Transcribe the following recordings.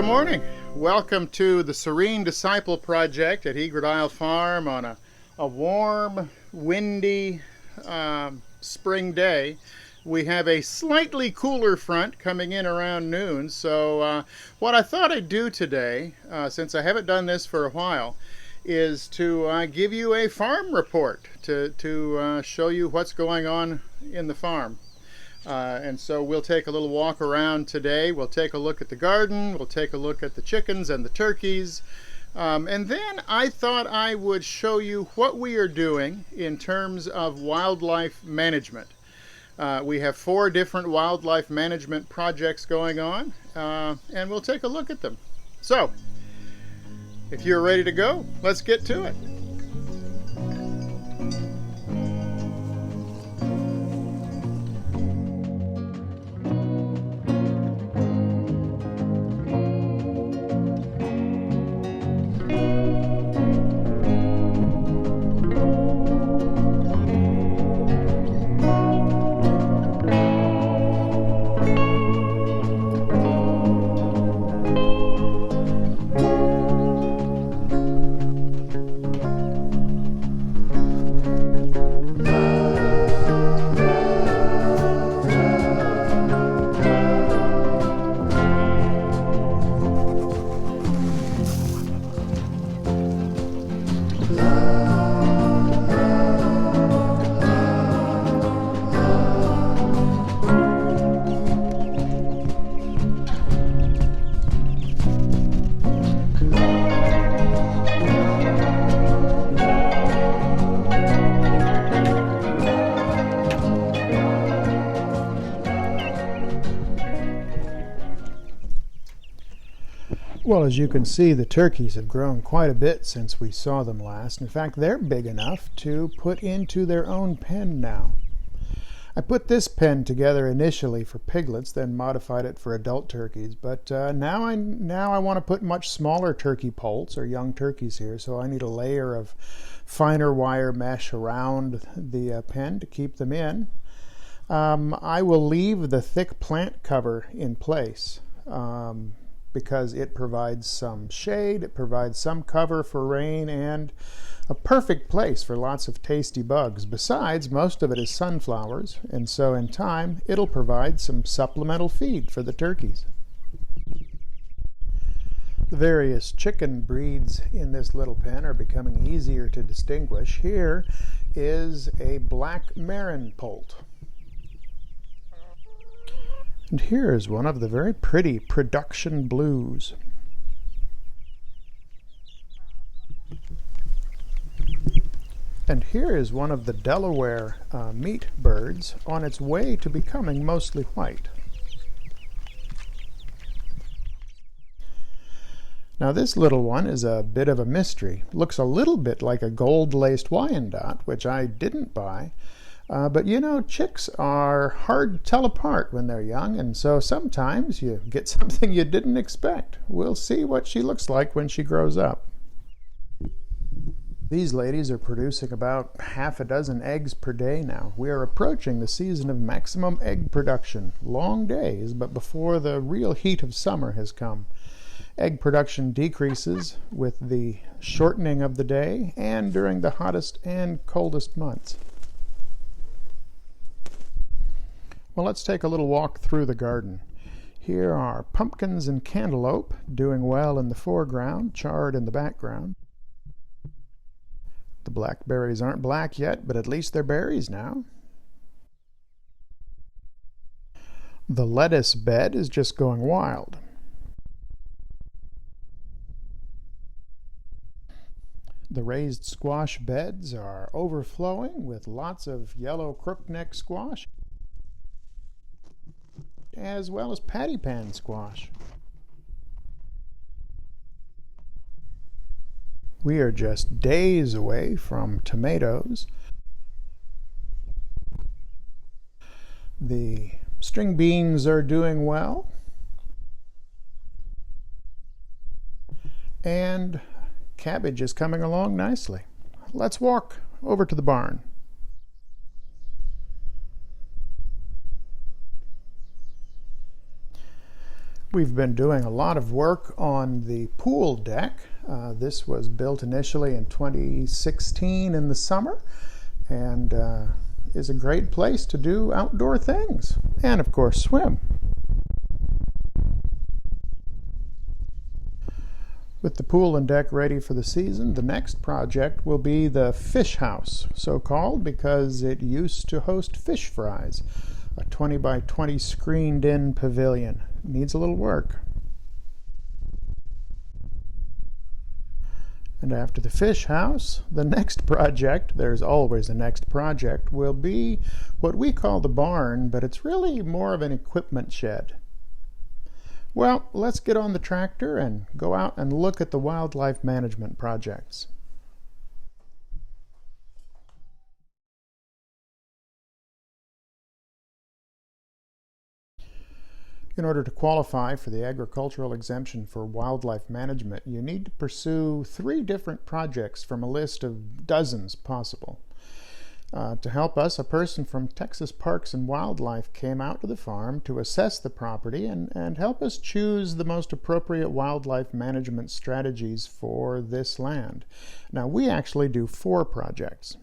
morning. Welcome to the Serene Disciple Project at Egret Isle Farm on a warm, windy spring day. We have a slightly cooler front coming in around noon, so what I thought I'd do today, since I haven't done this for a while, is to give you a farm report to show you what's going on in the farm. And so we'll take a little walk around today. We'll take a look at the garden. We'll take a look at the chickens and the turkeys. And then I thought I would show you what we are doing in terms of wildlife management. We have 4 different wildlife management projects going on, and we'll take a look at them. So, if you're ready to go, let's get to it. Well, as you can see, the turkeys have grown quite a bit since we saw them last. In fact, they're big enough to put into their own pen now. I put this pen together initially for piglets, then modified it for adult turkeys, but now I want to put much smaller turkey poults or young turkeys here, so I need a layer of finer wire mesh around the pen to keep them in. I will leave the thick plant cover in place. Because it provides some shade, it provides some cover for rain, and a perfect place for lots of tasty bugs. Besides, most of it is sunflowers, and so in time it'll provide some supplemental feed for the turkeys. The various chicken breeds in this little pen are becoming easier to distinguish. Here is a black Marin poult. And here is one of the very pretty production blues. And here is one of the Delaware meat birds on its way to becoming mostly white. Now this little one is a bit of a mystery. Looks a little bit like a gold-laced Wyandotte, which I didn't buy. But you know, chicks are hard to tell apart when they're young, and so sometimes you get something you didn't expect. We'll see what she looks like when she grows up. These ladies are producing about half a dozen eggs per day now. We are approaching the season of maximum egg production. Long days, but before the real heat of summer has come. Egg production decreases with the shortening of the day and during the hottest and coldest months. Well, let's take a little walk through the garden. Here are pumpkins and cantaloupe doing well in the foreground, chard in the background. The blackberries aren't black yet, but at least they're berries now. The lettuce bed is just going wild. The raised squash beds are overflowing with lots of yellow crookneck squash, as well as patty pan squash. We are just days away from tomatoes. The string beans are doing well. And cabbage is coming along nicely. Let's walk over to the barn. We've been doing a lot of work on the pool deck. This was built initially in 2016 in the summer and is a great place to do outdoor things and, of course, swim. With the pool and deck ready for the season, the next project will be the fish house, so called because it used to host fish fries, a 20 by 20 screened in pavilion. Needs a little work. And after the fish house, the next project, there's always a next project, will be what we call the barn, but it's really more of an equipment shed. Well, let's get on the tractor and go out and look at the wildlife management projects. In order to qualify for the agricultural exemption for wildlife management, you need to pursue 3 different projects from a list of dozens possible. To help us, a person from Texas Parks and Wildlife came out to the farm to assess the property and help us choose the most appropriate wildlife management strategies for this land. Now, we actually do 4 projects.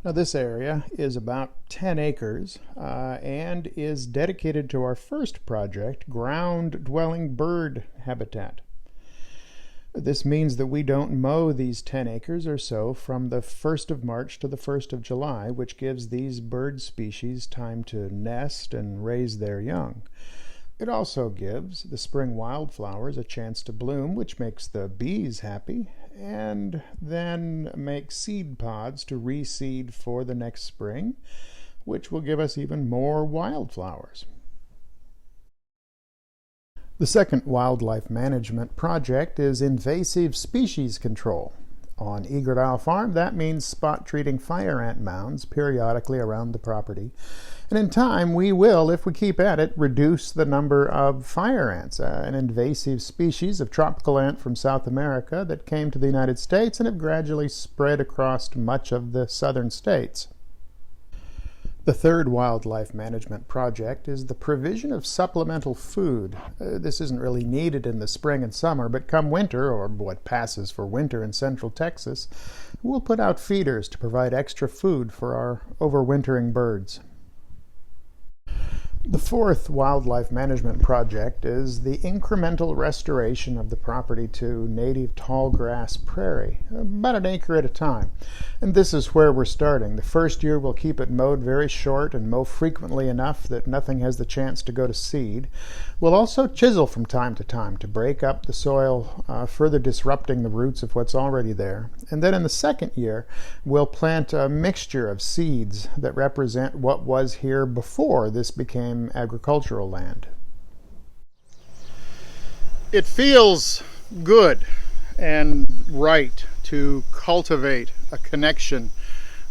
Now, this area is about 10 acres and is dedicated to our first project, ground-dwelling bird habitat. This means that we don't mow these 10 acres or so from the 1st of March to the 1st of July, which gives these bird species time to nest and raise their young. It also gives the spring wildflowers a chance to bloom, which makes the bees happy, and then makes seed pods to reseed for the next spring, which will give us even more wildflowers. The second wildlife management project is invasive species control. On Egret Isle Farm, that means spot treating fire ant mounds periodically around the property. And in time, we will, if we keep at it, reduce the number of fire ants, an invasive species of tropical ant from South America that came to the United States and have gradually spread across much of the southern states. The third wildlife management project is the provision of supplemental food. This isn't really needed in the spring and summer, but come winter, or what passes for winter in central Texas, we'll put out feeders to provide extra food for our overwintering birds. The fourth wildlife management project is the incremental restoration of the property to native tall grass prairie, about an acre at a time. And this is where we're starting. The first year we'll keep it mowed very short and mow frequently enough that nothing has the chance to go to seed. We'll also chisel from time to time to break up the soil, further disrupting the roots of what's already there. And then in the second year, we'll plant a mixture of seeds that represent what was here before this became agricultural land. It feels good and right to cultivate a connection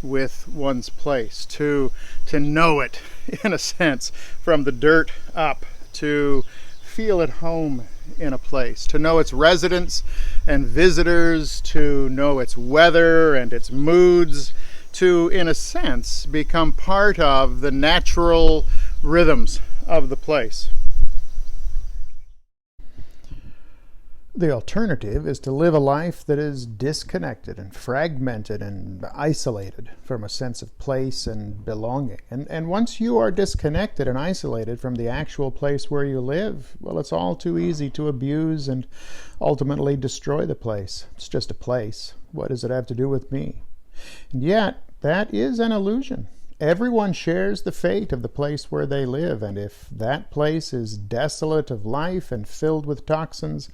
with one's place, to know it in a sense, from the dirt up, to feel at home in a place, to know its residents and visitors, to know its weather and its moods, to, in a sense, become part of the natural rhythms of the place. The alternative is to live a life that is disconnected and fragmented and isolated from a sense of place and belonging. And once you are disconnected and isolated from the actual place where you live, well, it's all too easy to abuse and ultimately destroy the place. It's just a place. What does it have to do with me? And yet, that is an illusion. Everyone shares the fate of the place where they live, and if that place is desolate of life and filled with toxins,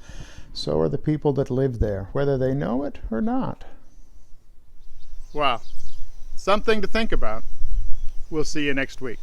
so are the people that live there, whether they know it or not. Wow. Something to think about. We'll see you next week.